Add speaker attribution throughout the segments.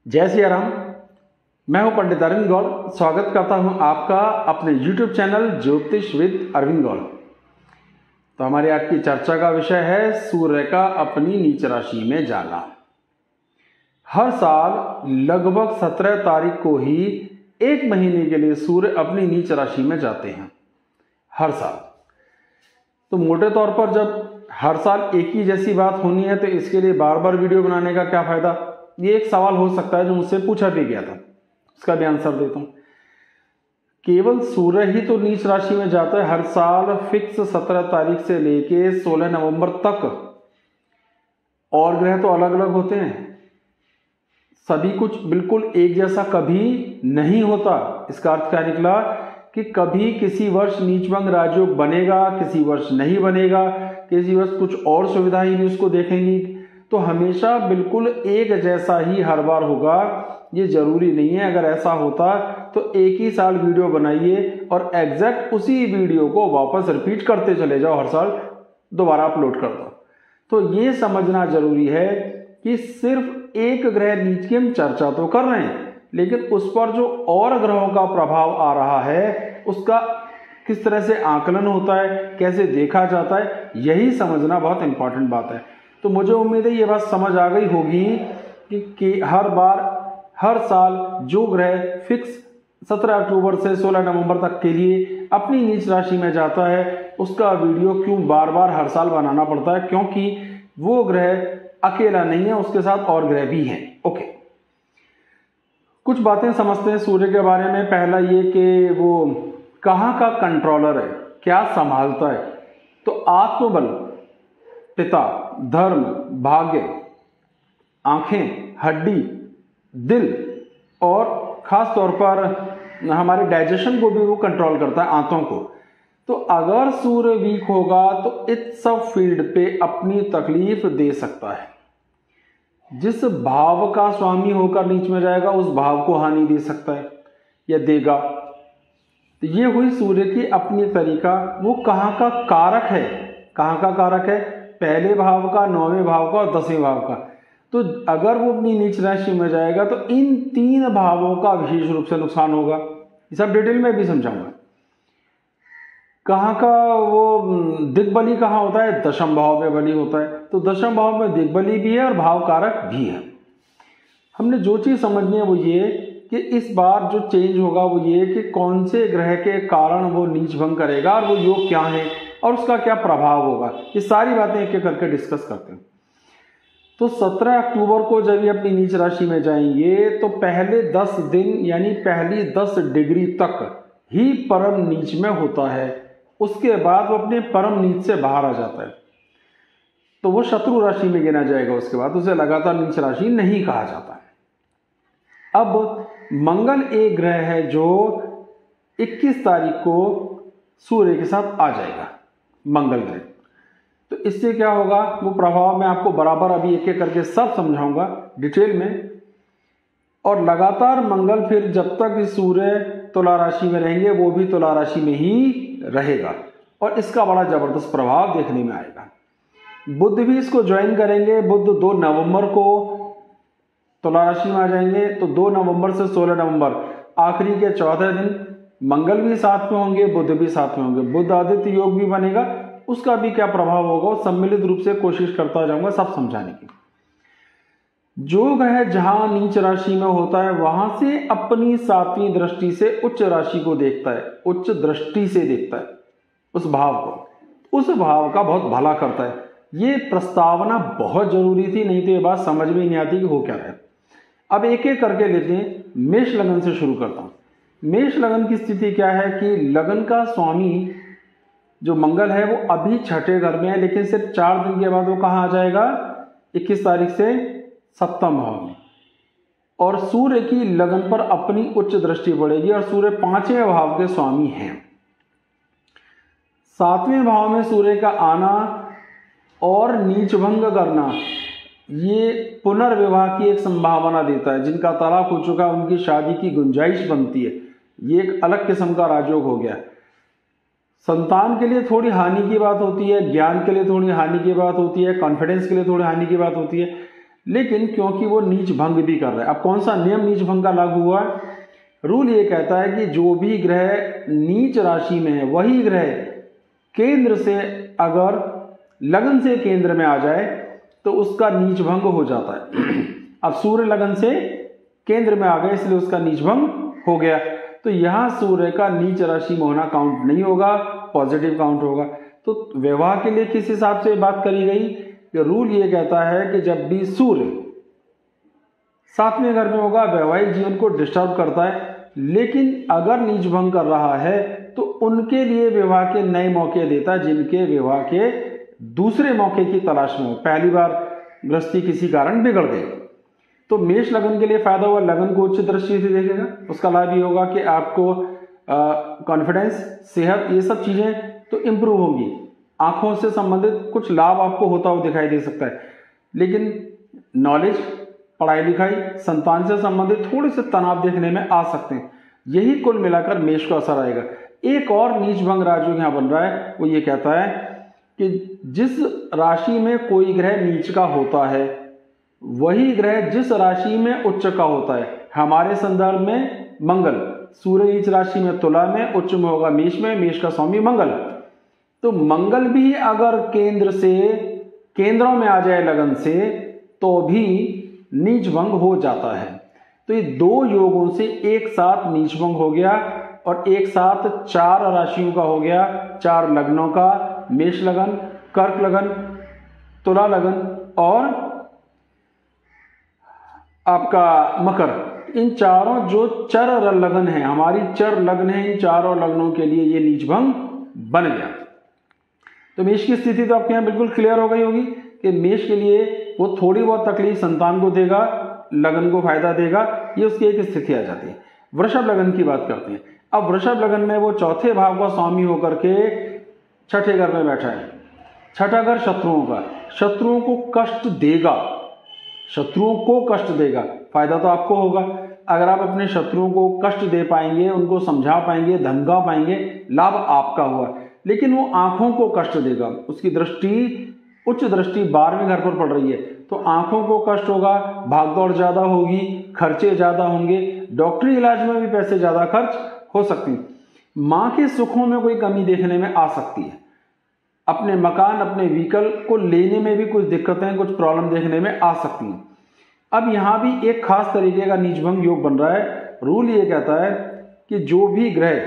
Speaker 1: जय सिया राम। मैं हूं पंडित अरविंद गौड़। स्वागत करता हूं आपका अपने YouTube चैनल ज्योतिष विद अरविंद गौड़। तो हमारी आज की चर्चा का विषय है सूर्य का अपनी नीच राशि में जाना। हर साल लगभग 17 तारीख को ही एक महीने के लिए सूर्य अपनी नीच राशि में जाते हैं। हर साल। तो मोटे तौर पर जब हर साल एक ही जैसी बात होनी है तो इसके लिए बार बार वीडियो बनाने का क्या फायदा, ये एक सवाल हो सकता है जो मुझसे पूछा भी गया था। उसका भी आंसर देता हूं। केवल सूर्य ही तो नीच राशि में जाता है हर साल फिक्स 17 तारीख से लेके 16 नवंबर तक। और ग्रह तो अलग अलग होते हैं, सभी कुछ बिल्कुल एक जैसा कभी नहीं होता। इसका अर्थ क्या निकला कि कभी किसी वर्ष नीचभंग राजयोग बनेगा, किसी वर्ष नहीं बनेगा, किसी वर्ष कुछ और सुविधाएं भी उसको देखेंगी। तो हमेशा बिल्कुल एक जैसा ही हर बार होगा, ये जरूरी नहीं है। अगर ऐसा होता तो एक ही साल वीडियो बनाइए और एग्जैक्ट उसी वीडियो को वापस रिपीट करते चले जाओ, हर साल दोबारा अपलोड कर दो। तो ये समझना जरूरी है कि सिर्फ एक ग्रह नीच की हम चर्चा तो कर रहे हैं, लेकिन उस पर जो और ग्रहों का प्रभाव आ रहा है उसका किस तरह से आकलन होता है, कैसे देखा जाता है, यही समझना बहुत इंपॉर्टेंट बात है। तो मुझे उम्मीद है ये बात समझ आ गई होगी कि हर बार हर साल जो ग्रह फिक्स 17 अक्टूबर से 16 नवंबर तक के लिए अपनी नीच राशि में जाता है उसका वीडियो क्यों बार बार हर साल बनाना पड़ता है, क्योंकि वो ग्रह अकेला नहीं है, उसके साथ और ग्रह भी हैं। ओके, कुछ बातें समझते हैं सूर्य के बारे में। पहला ये कि वो कहाँ का कंट्रोलर है, क्या संभालता है। तो आत्मबल, पिता, धर्म, भाग्य, आंखें, हड्डी, दिल और खास तौर पर हमारे डाइजेशन को भी वो कंट्रोल करता है, आंतों को। तो अगर सूर्य वीक होगा तो इस सब फील्ड पे अपनी तकलीफ दे सकता है। जिस भाव का स्वामी होकर नीच में जाएगा उस भाव को हानि दे सकता है या देगा। तो ये हुई सूर्य की अपनी तरीका। वो कहाँ का कारक है, कहाँ का कारक है, पहले भाव का, 9वें भाव का और 10वें भाव का। तो अगर वो अपनी नीच राशि में जाएगा तो इन 3 भावों का विशेष रूप से नुकसान होगा। ये सब डिटेल में भी समझाऊंगा। कहाँ का वो दिग्बली कहाँ होता है, दशम भाव में बली होता है। तो दशम भाव में दिग्बली भी है और भाव कारक भी है। हमने जो चीज समझनी है वो ये कि इस बार जो चेंज होगा वो ये कि कौन से ग्रह के कारण वो नीच भंग करेगा और वो योग क्या है और उसका क्या प्रभाव होगा। ये सारी बातें एक एक करके डिस्कस करते हैं। तो 17 अक्टूबर को जब ये अपनी नीच राशि में जाएंगे तो पहले 10 दिन यानी पहली 10 डिग्री तक ही परम नीच में होता है। उसके बाद वो अपने परम नीच से बाहर आ जाता है तो वो शत्रु राशि में गिना जाएगा। उसके बाद उसे लगातार नीच राशि नहीं कहा जाता है। अब मंगल एक ग्रह है जो 21 तारीख को सूर्य के साथ आ जाएगा, मंगल ग्रह। तो इससे क्या होगा वो प्रभाव मैं आपको बराबर अभी एक एक करके सब समझाऊंगा डिटेल में। और लगातार मंगल फिर जब तक सूर्य तुला राशि में रहेंगे वो भी तुला राशि में ही रहेगा और इसका बड़ा जबरदस्त प्रभाव देखने में आएगा। बुध भी इसको ज्वाइन करेंगे। बुध 2 नवंबर को तुला राशि में आ जाएंगे। तो 2 नवंबर से 16 नवंबर आखिरी के 14 दिन मंगल भी साथ में होंगे, बुध भी साथ में होंगे। बुध आदित्य योग भी बनेगा, उसका भी क्या प्रभाव होगा सम्मिलित रूप से कोशिश करता जाऊंगा सब समझाने की। जो ग्रह जहां नीच राशि में होता है वहां से अपनी 7वीं दृष्टि से उच्च राशि को देखता है, उच्च दृष्टि से देखता है उस भाव को, उस भाव का बहुत भला करता है। ये प्रस्तावना बहुत जरूरी थी, नहीं तो ये बात समझ में नहीं आती कि हो क्या रहा है। अब एक एक करके लेते हैं। मेष लगन से शुरू करता हूं। मेष लगन की स्थिति क्या है कि लगन का स्वामी जो मंगल है वो अभी 6ठे घर में है, लेकिन सिर्फ 4 दिन के बाद वो कहाँ आ जाएगा, 21 तारीख से 7वें भाव में। और सूर्य की लगन पर अपनी उच्च दृष्टि पड़ेगी और सूर्य 5वें भाव के स्वामी हैं। 7वें भाव में सूर्य का आना और नीचभंग करना ये पुनर्विवाह की एक संभावना देता है। जिनका तलाक हो चुका है उनकी शादी की गुंजाइश बनती है। ये एक अलग किस्म का राजयोग हो गया। संतान के लिए थोड़ी हानि की बात होती है, ज्ञान के लिए थोड़ी हानि की बात होती है, कॉन्फिडेंस के लिए थोड़ी हानि की बात होती है। लेकिन क्योंकि वो नीच भंग भी कर रहा है। अब कौन सा नियम नीच भंग का लागू हुआ? रूल ये कहता है कि जो भी ग्रह नीच राशि में है वही ग्रह केंद्र से अगर लगन से केंद्र में आ जाए तो उसका नीच भंग हो जाता है। अब सूर्य लगन से केंद्र में आ गए इसलिए उसका नीच भंग हो गया। तो यहां सूर्य का नीच राशि में होना काउंट नहीं होगा, पॉजिटिव काउंट होगा। तो विवाह के लिए किस हिसाब से बात करी गई? कि रूल ये कहता है कि जब भी सूर्य 7वें घर में होगा वैवाहिक जीवन को डिस्टर्ब करता है, लेकिन अगर नीच भंग कर रहा है तो उनके लिए विवाह के नए मौके देता है जिनके विवाह के दूसरे मौके की तलाश में हो। पहली बार गृहस्थी किसी कारण बिगड़ गई तो मेष लगन के लिए फायदा हुआ, लगन को उच्च दृष्टि से देखेगा, उसका लाभ ये होगा कि आपको कॉन्फिडेंस, सेहत, ये सब चीजें तो इंप्रूव होंगी। आंखों से संबंधित कुछ लाभ आपको होता हुआ दिखाई दे सकता है, लेकिन नॉलेज, पढ़ाई लिखाई, संतान से संबंधित थोड़े से तनाव देखने में आ सकते हैं। यही कुल मिलाकर मेष को असर आएगा। एक और नीच भंग राजयोग यहां बन रहा है, वो ये कहता है कि जिस राशि में कोई ग्रह नीच का होता है वही ग्रह जिस राशि में उच्च का होता है। हमारे संदर्भ में मंगल, सूर्य नीच राशि में तुला में, उच्च में होगा मेष में, मेष का स्वामी मंगल। तो मंगल भी अगर केंद्रों में आ जाए लगन से तो भी नीच भंग हो जाता है। तो ये दो योगों से एक साथ नीच भंग हो गया और एक साथ 4 राशियों का हो गया, 4 लग्नों का, मेष लगन, कर्क लगन, तुला लगन और आपका मकर। इन चारों जो चर लगन है, हमारी चर लग्न है, इन चारों लग्नों के लिए ये नीच भंग बन गया। तो मेष की स्थिति तो आपके यहां बिल्कुल क्लियर हो गई होगी कि मेष के लिए वो थोड़ी बहुत तकलीफ संतान को देगा, लगन को फायदा देगा, ये उसकी एक स्थिति आ जाती है। वृषभ लगन की बात करते हैं। अब वृषभ लगन में वो चौथे भाव का स्वामी होकर के छठे घर में बैठा है। छठा घर शत्रुओं का, शत्रुओं को कष्ट देगा, शत्रुओं को कष्ट देगा। फायदा तो आपको होगा अगर आप अपने शत्रुओं को कष्ट दे पाएंगे, उनको समझा पाएंगे, धमका पाएंगे, लाभ आपका हुआ। लेकिन वो आंखों को कष्ट देगा, उसकी दृष्टि, उच्च दृष्टि 12वें घर पर पड़ रही है तो आंखों को कष्ट होगा, भागदौड़ ज्यादा होगी, खर्चे ज्यादा होंगे, डॉक्टरी इलाज में भी पैसे ज्यादा खर्च हो सकते हैं। मां के सुखों में कोई कमी देखने में आ सकती है। अपने मकान, अपने व्हीकल को लेने में भी कुछ दिक्कतें, कुछ प्रॉब्लम देखने में आ सकती हैं। अब यहां भी एक खास तरीके का नीच भंग योग बन रहा है। रूल ये कहता है कि जो भी ग्रह,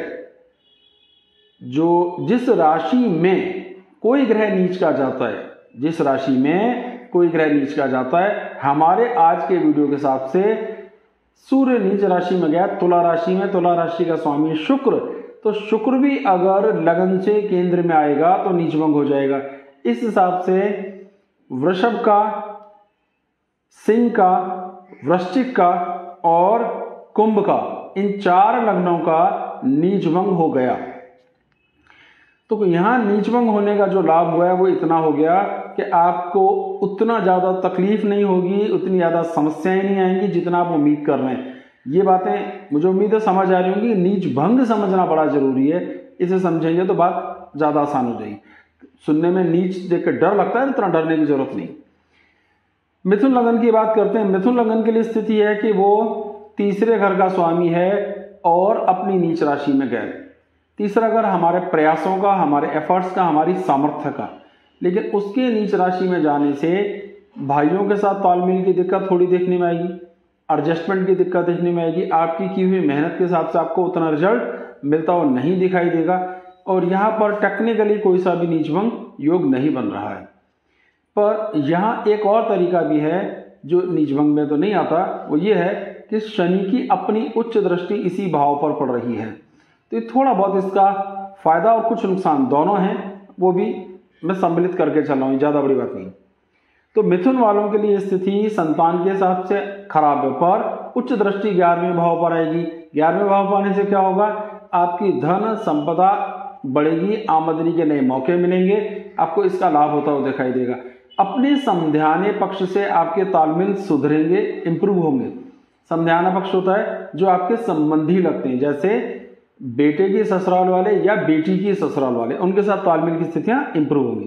Speaker 1: जिस राशि में कोई ग्रह नीच का जाता है, जिस राशि में कोई ग्रह नीच का जाता है, हमारे आज के वीडियो के हिसाब से सूर्य नीच राशि में गया तुला राशि में, तुला राशि का स्वामी शुक्र, तो शुक्र भी अगर लगन से केंद्र में आएगा तो नीच भंग हो जाएगा। इस हिसाब से वृषभ का, सिंह का, वृश्चिक का और कुंभ का, इन 4 लग्नों का नीच भंग हो गया। तो यहां नीच भंग होने का जो लाभ हुआ है वो इतना हो गया कि आपको उतना ज्यादा तकलीफ नहीं होगी, उतनी ज्यादा समस्याएं नहीं आएंगी जितना आप उम्मीद कर रहे हैं। ये बातें मुझे उम्मीद है समझ आ रही होंगी। नीच भंग समझना बड़ा जरूरी है, इसे समझेंगे तो बात ज्यादा आसान हो जाएगी। सुनने में नीच देखकर डर लगता है, इतना डरने की जरूरत नहीं। मिथुन लगन की बात करते हैं। मिथुन लगन के लिए स्थिति है कि वो तीसरे घर का स्वामी है और अपनी नीच राशि में गए। तीसरा घर हमारे प्रयासों का, हमारे एफर्ट्स का, हमारी सामर्थ्य का, लेकिन उसके नीच राशि में जाने से भाइयों के साथ तालमेल की दिक्कत थोड़ी देखने में आएगी, एडजस्टमेंट की दिक्कत देखने में आएगी। आपकी की हुई मेहनत के हिसाब से आपको उतना रिजल्ट मिलता हुआ नहीं दिखाई देगा। और यहाँ पर टेक्निकली कोई सा भी नीच भंग योग नहीं बन रहा है। पर यहाँ एक और तरीका भी है जो नीच भंग में तो नहीं आता, वो ये है कि शनि की अपनी उच्च दृष्टि इसी भाव पर पड़ रही है। तो ये थोड़ा बहुत इसका फायदा और कुछ नुकसान दोनों हैं, वो भी मैं सम्मिलित करके चल रहा हूँ, ज़्यादा बड़ी बात नहीं। तो मिथुन वालों के लिए स्थिति संतान के हिसाब से खराब है, पर उच्च दृष्टि 11वें भाव पर आएगी। 11वें भाव पर आने से क्या होगा, आपकी धन संपदा बढ़ेगी, आमदनी के नए मौके मिलेंगे, आपको इसका लाभ होता हुआ दिखाई देगा। अपने समध्याने पक्ष से आपके तालमेल सुधरेंगे, इंप्रूव होंगे। समध्याना पक्ष होता है जो आपके संबंधी लगते हैं, जैसे बेटे की ससुराल वाले या बेटी की ससुराल वाले, उनके साथ तालमेल की स्थितियां इंप्रूव होंगी।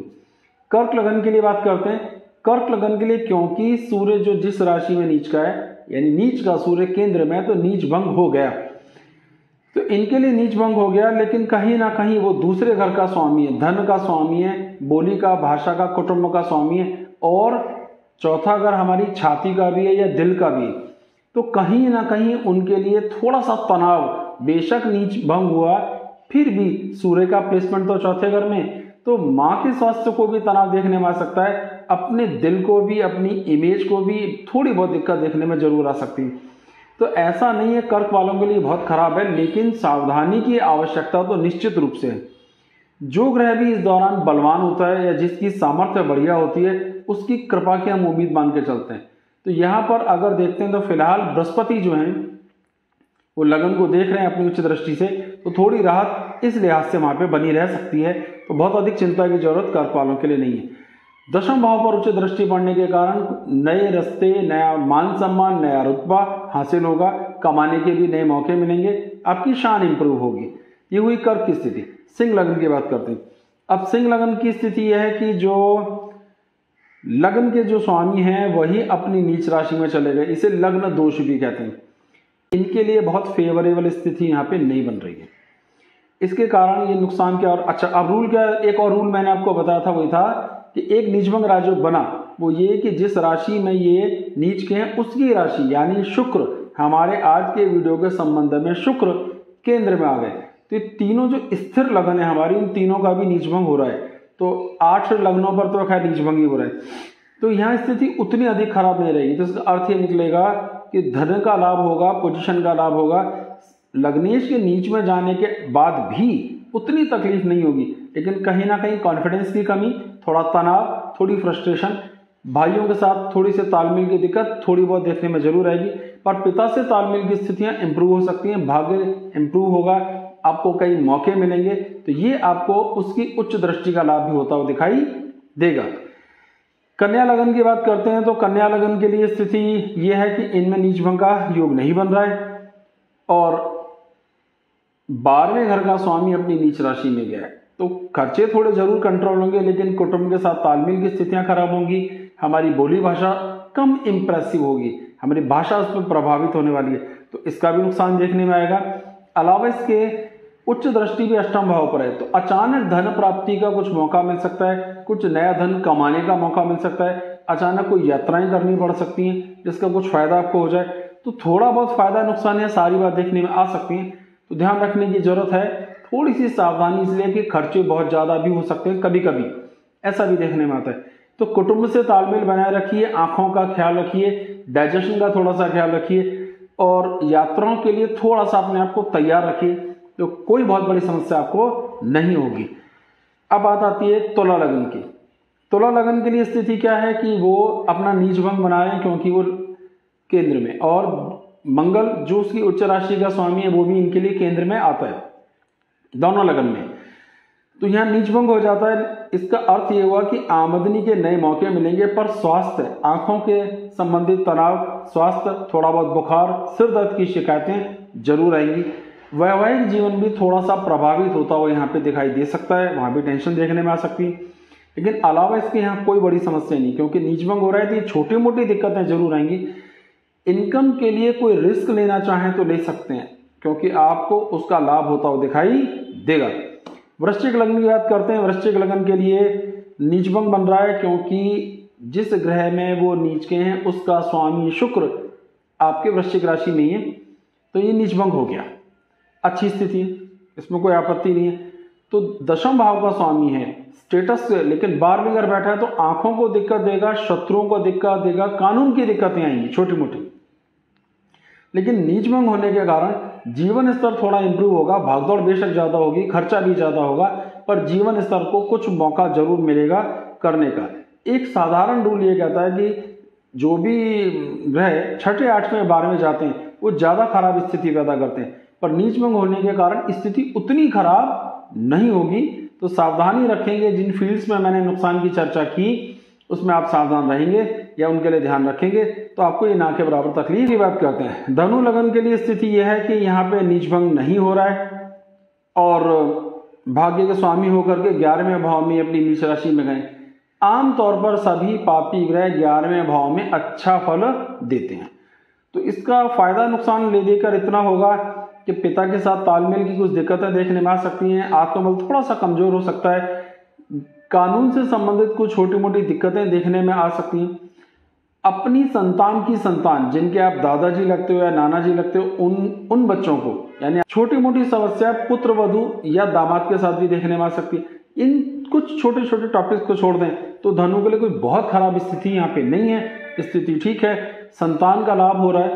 Speaker 1: कर्क लगन के लिए बात करते हैं। कर्क लगन के लिए, क्योंकि सूर्य जो जिस राशि में नीच का है, यानी नीच का सूर्य केंद्र में है, तो नीच भंग हो गया। तो इनके लिए नीच भंग हो गया, लेकिन कहीं ना कहीं वो दूसरे घर का स्वामी है, धन का स्वामी है, बोली का, भाषा का, कुटुंब का स्वामी है, और चौथा घर हमारी छाती का भी है या दिल का भी है। तो कहीं ना कहीं उनके लिए थोड़ा सा तनाव, बेशक नीच भंग हुआ फिर भी सूर्य का प्लेसमेंट तो चौथे घर में, तो माँ के स्वास्थ्य को भी तनाव देखने में आ सकता है, अपने दिल को भी, अपनी इमेज को भी थोड़ी बहुत दिक्कत देखने में जरूर आ सकती है। तो ऐसा नहीं है कर्क वालों के लिए बहुत खराब है, लेकिन सावधानी की आवश्यकता तो निश्चित रूप से है। जो ग्रह भी इस दौरान बलवान होता है या जिसकी सामर्थ्य बढ़िया होती है, उसकी कृपा की हम उम्मीद मान के चलते हैं। तो यहाँ पर अगर देखते हैं तो फिलहाल बृहस्पति जो है वो लगन को देख रहे हैं अपनी उच्च दृष्टि से, तो थोड़ी राहत इस लिहाज से वहां पे बनी रह सकती है। तो बहुत अधिक चिंता की जरूरत कर्क वालों के लिए नहीं है। दशम भाव पर उच्च दृष्टि पड़ने के कारण नए रास्ते, नया मान सम्मान, नया रुतबा हासिल होगा, कमाने के भी नए मौके मिलेंगे, आपकी शान इंप्रूव होगी। ये हुई कर्क की स्थिति। सिंह लगन की बात करते हैं। अब सिंह लगन की स्थिति यह है कि जो लगन के जो स्वामी हैं वही अपनी नीच राशि में चले गए, इसे लग्न दोष भी कहते हैं। इनके लिए बहुत फेवरेबल स्थिति यहाँ पे नहीं बन रही है। इसके कारण ये नुकसान क्या, और अच्छा अब रूल क्या, एक और रूल मैंने आपको बताया था, वही था कि एक नीचभंग राजयोग बना, वो ये कि जिस राशि में ये नीच के हैं उसकी राशि यानी शुक्र, हमारे आज के वीडियो के संबंध में शुक्र केंद्र में आ गए। तो ये तीनों जो स्थिर लगन है हमारी, इन तीनों का भी नीचभंग हो रहा है। तो 8 लग्नों पर तो खैर नीचभंग ही हो रहा है। तो यहाँ स्थिति उतनी अधिक खराब नहीं रहेगी। तो इसका अर्थ ये निकलेगा कि धन का लाभ होगा, पोजीशन का लाभ होगा, लग्नेश के नीच में जाने के बाद भी उतनी तकलीफ नहीं होगी, लेकिन कहीं ना कहीं कॉन्फिडेंस की कमी, थोड़ा तनाव, थोड़ी फ्रस्ट्रेशन, भाइयों के साथ थोड़ी सी तालमेल की दिक्कत थोड़ी बहुत देखने में जरूर आएगी। पर पिता से तालमेल की स्थितियां इंप्रूव हो सकती हैं, भाग्य इंप्रूव होगा, आपको कई मौके मिलेंगे। तो ये आपको उसकी उच्च दृष्टि का लाभ भी होता हुआ दिखाई देगा। कन्या लगन की बात करते हैं तो कन्या लगन के लिए स्थिति यह है कि इनमें नीचभंग का योग नहीं बन रहा है और 12वें घर का स्वामी अपनी नीच राशि में गया है। तो खर्चे थोड़े जरूर कंट्रोल होंगे, लेकिन कुटुंब के साथ तालमेल की स्थितियां खराब होंगी, हमारी बोली भाषा कम इंप्रेसिव होगी, हमारी भाषा उस पर प्रभावित होने वाली है, तो इसका भी नुकसान देखने में आएगा। अलावा इसके उच्च दृष्टि भी अष्टम भाव पर है, तो अचानक धन प्राप्ति का कुछ मौका मिल सकता है, कुछ नया धन कमाने का मौका मिल सकता है, अचानक कोई यात्राएं करनी पड़ सकती हैं जिसका कुछ फायदा आपको हो जाए। तो थोड़ा बहुत फायदा नुकसान है, सारी बात देखने में आ सकती है, तो ध्यान रखने की जरूरत है। थोड़ी सी सावधानी इसलिए कि खर्चे बहुत ज्यादा भी हो सकते हैं, कभी कभी ऐसा भी देखने में आता है। तो कुटुंब से तालमेल बनाए रखिए, आंखों का ख्याल रखिए, डाइजेशन का थोड़ा सा ख्याल रखिए, और यात्राओं के लिए थोड़ा सा अपने आप को तैयार रखिए, तो कोई बहुत बड़ी समस्या आपको नहीं होगी। अब बात आती है तुला लगन की। तुला लगन के लिए स्थिति क्या है कि वो अपना नीचभंग बनाए, क्योंकि वो केंद्र में, और मंगल जो उसकी उच्च राशि का स्वामी है वो भी इनके लिए केंद्र में आता है, दोनों लगन में। तो यहाँ नीचभंग हो जाता है। इसका अर्थ ये हुआ कि आमदनी के नए मौके मिलेंगे, पर स्वास्थ्य, आंखों के संबंधित तनाव, स्वास्थ्य, थोड़ा बहुत बुखार, सिर दर्द की शिकायतें जरूर आएंगी। वैवाहिक जीवन भी थोड़ा सा प्रभावित होता हुआ यहाँ पे दिखाई दे सकता है, वहां भी टेंशन देखने में आ सकती है। लेकिन अलावा इसके यहाँ कोई बड़ी समस्या नहीं, क्योंकि नीचभंग हो रहा है तो ये छोटी मोटी दिक्कतें जरूर आएंगी। इनकम के लिए कोई रिस्क लेना चाहें तो ले सकते हैं, क्योंकि आपको उसका लाभ होता हुआ दिखाई देगा। वृश्चिक लगन की बात करते हैं। वृश्चिक लगन के लिए नीचभंग बन रहा है, क्योंकि जिस ग्रह में वो नीच के हैं उसका स्वामी शुक्र आपके वृश्चिक राशि में ही है, तो ये नीचभंग हो गया। अच्छी स्थिति है, इसमें कोई आपत्ति नहीं है। तो दशम भाव का स्वामी है स्टेटस से, लेकिन 12वें घर बैठा है, तो आंखों को दिक्कत देगा, शत्रुओं को दिक्कत देगा, कानून की दिक्कतें आएंगी छोटी मोटी। लेकिन नीचभंग होने के कारण जीवन स्तर थोड़ा इंप्रूव होगा, भागदौड़ बेशक ज्यादा होगी, खर्चा भी ज्यादा होगा, पर जीवन स्तर को कुछ मौका जरूर मिलेगा करने का। एक साधारण रूल ये कहता है कि जो भी ग्रह 6, 8, 12 जाते हैं वो ज्यादा खराब स्थिति पैदा करते हैं, पर नीचभंग होने के कारण स्थिति उतनी खराब नहीं होगी। तो सावधानी रखेंगे, जिन फील्ड्स में मैंने नुकसान की चर्चा की उसमें आप सावधान रहेंगे या उनके लिए ध्यान रखेंगे तो आपको ये ना के बराबर तकलीफ की बात करते हैं। धनु लगन के लिए स्थिति यह है कि यहाँ पे नीचभंग नहीं हो रहा है और भाग्य के स्वामी होकर के 11वें भाव में अपनी नीच राशि में गए। आमतौर पर सभी पापी ग्रह 11वें भाव में अच्छा फल देते हैं। तो इसका फायदा नुकसान ले देकर इतना होगा कि पिता के साथ तालमेल की कुछ दिक्कतें देखने में आ सकती हैं, आत्मबल थोड़ा सा कमजोर हो सकता है, कानून से संबंधित कुछ छोटी मोटी दिक्कतें देखने में आ सकती हैं। अपनी संतान की संतान, जिनके आप दादाजी लगते हो या नाना जी लगते हो, उन बच्चों को, यानी छोटी मोटी समस्या पुत्र वधु या दामाद के साथ भी देखने में आ सकती है। इन कुछ छोटे छोटे टॉपिक्स को छोड़ दें तो धनु के लिए कोई बहुत खराब स्थिति यहाँ पे नहीं है, स्थिति ठीक है। संतान का लाभ हो रहा है,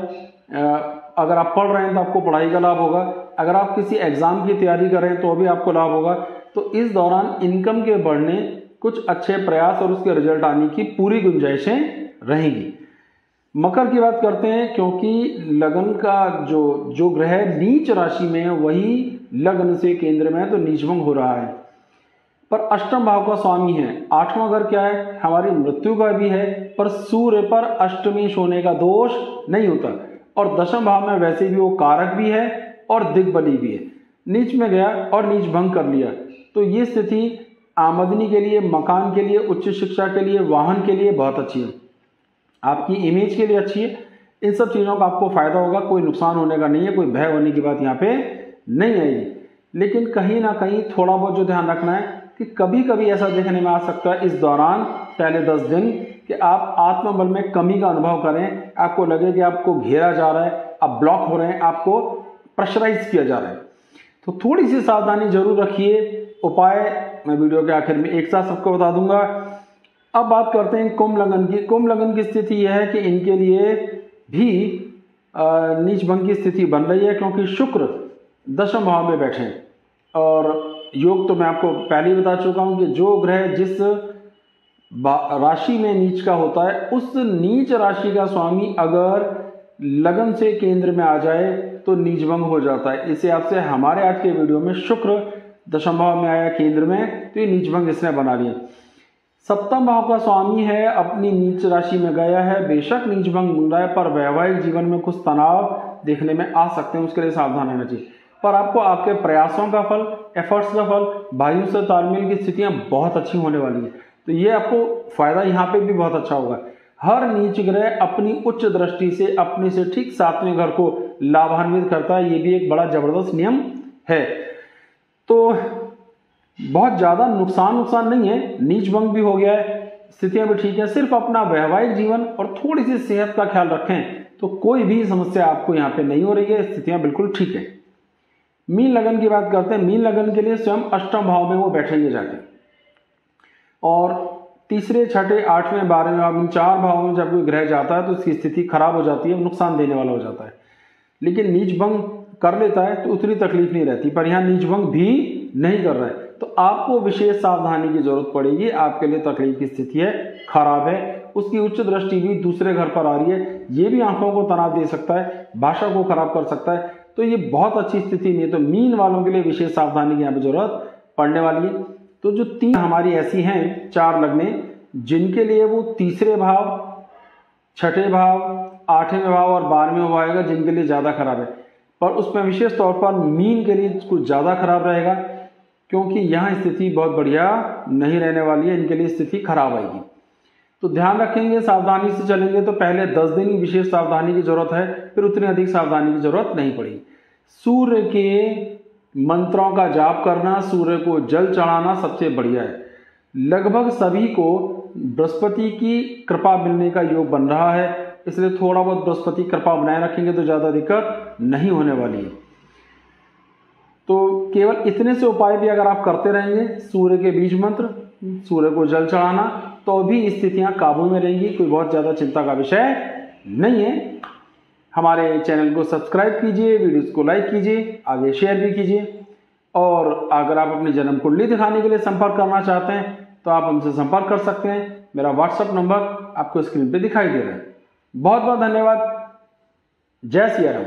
Speaker 1: अगर आप पढ़ रहे हैं तो आपको पढ़ाई का लाभ होगा, अगर आप किसी एग्जाम की तैयारी कर रहे हैं तो भी आपको लाभ होगा। तो इस दौरान इनकम के बढ़ने, कुछ अच्छे प्रयास और उसके रिजल्ट आने की पूरी गुंजाइशें रहेंगी। मकर की बात करते हैं, क्योंकि लगन का जो ग्रह नीच राशि में है वही लग्न से केंद्र में है, तो नीचभंग हो रहा है, पर अष्टम भाव का स्वामी है। आठवां घर क्या है, हमारी मृत्यु का भी है, पर सूर्य पर अष्टमी होने का दोष नहीं होता, और दशम भाव में वैसे भी वो कारक भी है और दिग्बली भी है। नीच में गया और नीच भंग कर लिया, तो ये स्थिति आमदनी के लिए, मकान के लिए, उच्च शिक्षा के लिए, वाहन के लिए बहुत अच्छी है, आपकी इमेज के लिए अच्छी है। इन सब चीज़ों का आपको फायदा होगा, कोई नुकसान होने का नहीं है, कोई भय होने की बात यहाँ पे नहीं आएगी। लेकिन कहीं ना कहीं थोड़ा बहुत जो ध्यान रखना है कि कभी कभी ऐसा देखने में आ सकता है इस दौरान पहले 10 दिन कि आप आत्मबल में कमी का अनुभव करें, आपको लगे कि आपको घेरा जा रहा है, आप ब्लॉक हो रहे हैं, आपको प्रेशराइज किया जा रहा है, तो थोड़ी सी सावधानी जरूर रखिए। उपाय मैं वीडियो के आखिर में एक साथ सबको बता दूंगा। अब बात करते हैं कुंभ लगन की। कुंभ लगन की स्थिति यह है कि इनके लिए भी नीच भंग की स्थिति बन रही है, क्योंकि शुक्र दशम भाव में बैठे हैं, और योग तो मैं आपको पहले ही बता चुका हूं कि जो ग्रह जिस राशि में नीच का होता है, उस नीच राशि का स्वामी अगर लगन से केंद्र में आ जाए तो नीच भंग हो जाता है। इसे आपसे हमारे आज के वीडियो में शुक्र दशम भाव में आया केंद्र में, तो ये नीच भंग इसने बना लिया। सप्तम भाव का स्वामी है, अपनी नीच राशि में गया है, बेशक नीच भंग बन रहा है, पर वैवाहिक जीवन में कुछ तनाव देखने में आ सकते हैं, उसके लिए सावधान रहना चाहिए। पर आपको आपके प्रयासों का फल, एफर्ट्स का फल, भाइयों से तालमेल की स्थितियां बहुत अच्छी होने वाली है, तो ये आपको फायदा यहाँ पे भी बहुत अच्छा होगा। हर नीच ग्रह अपनी उच्च दृष्टि से अपने से ठीक 7वें घर को लाभान्वित करता है, ये भी एक बड़ा जबरदस्त नियम है। तो बहुत ज्यादा नुकसान नहीं है, नीच भंग भी हो गया है, स्थितियां भी ठीक है, सिर्फ अपना वैवाहिक जीवन और थोड़ी सी सेहत का ख्याल रखें तो कोई भी समस्या आपको यहाँ पे नहीं हो रही है, स्थितियां बिल्कुल ठीक है। मीन लगन की बात करते हैं। मीन लगन के लिए स्वयं अष्टम भाव में वो बैठेंगे जाके, और तीसरे, छठे, 8वें, 12वें भाव, इन 4 भावों में जब कोई ग्रह जाता है तो उसकी स्थिति खराब हो जाती है, नुकसान देने वाला हो जाता है। लेकिन नीच भंग कर लेता है तो उतनी तकलीफ नहीं रहती, पर यहाँ नीच भंग भी नहीं कर रहा है, तो आपको विशेष सावधानी की जरूरत पड़ेगी। आपके लिए तकलीफ की स्थिति है, खराब है, उसकी उच्च दृष्टि भी दूसरे घर पर आ रही है, ये भी आंखों को तनाव दे सकता है, भाषा को खराब कर सकता है, तो ये बहुत अच्छी स्थिति नहीं है। तो मीन वालों के लिए विशेष सावधानी की यहाँ पे जरूरत पड़ने वाली है। तो जो 3 हमारी ऐसी हैं 4 लगने, जिनके लिए वो तीसरे भाव, छठे भाव, 8वें भाव और 12वें भाव आएगा, जिनके लिए ज्यादा खराब है, पर उसमें विशेष तौर पर मीन के लिए कुछ ज्यादा खराब रहेगा, क्योंकि यहाँ स्थिति बहुत बढ़िया नहीं रहने वाली है, इनके लिए स्थिति खराब आएगी। तो ध्यान रखेंगे, सावधानी से चलेंगे तो पहले 10 दिन ही विशेष सावधानी की जरूरत है, फिर उतनी अधिक सावधानी की जरूरत नहीं पड़ेगी। सूर्य के मंत्रों का जाप करना, सूर्य को जल चढ़ाना सबसे बढ़िया है। लगभग सभी को बृहस्पति की कृपा मिलने का योग बन रहा है, इसलिए थोड़ा बहुत बृहस्पति कृपा बनाए रखेंगे तो ज्यादा दिक्कत नहीं होने वाली है। तो केवल इतने से उपाय भी अगर आप करते रहेंगे, सूर्य के बीज मंत्र, सूर्य को जल चढ़ाना, तो भी स्थितियां काबू में रहेंगी, कोई बहुत ज्यादा चिंता का विषय नहीं है। हमारे चैनल को सब्सक्राइब कीजिए, वीडियोस को लाइक कीजिए, आगे शेयर भी कीजिए, और अगर आप अपनी जन्म कुंडली दिखाने के लिए संपर्क करना चाहते हैं तो आप हमसे संपर्क कर सकते हैं। मेरा व्हाट्सएप नंबर आपको स्क्रीन पे दिखाई दे रहा है। बहुत बहुत धन्यवाद। जय सिया राम।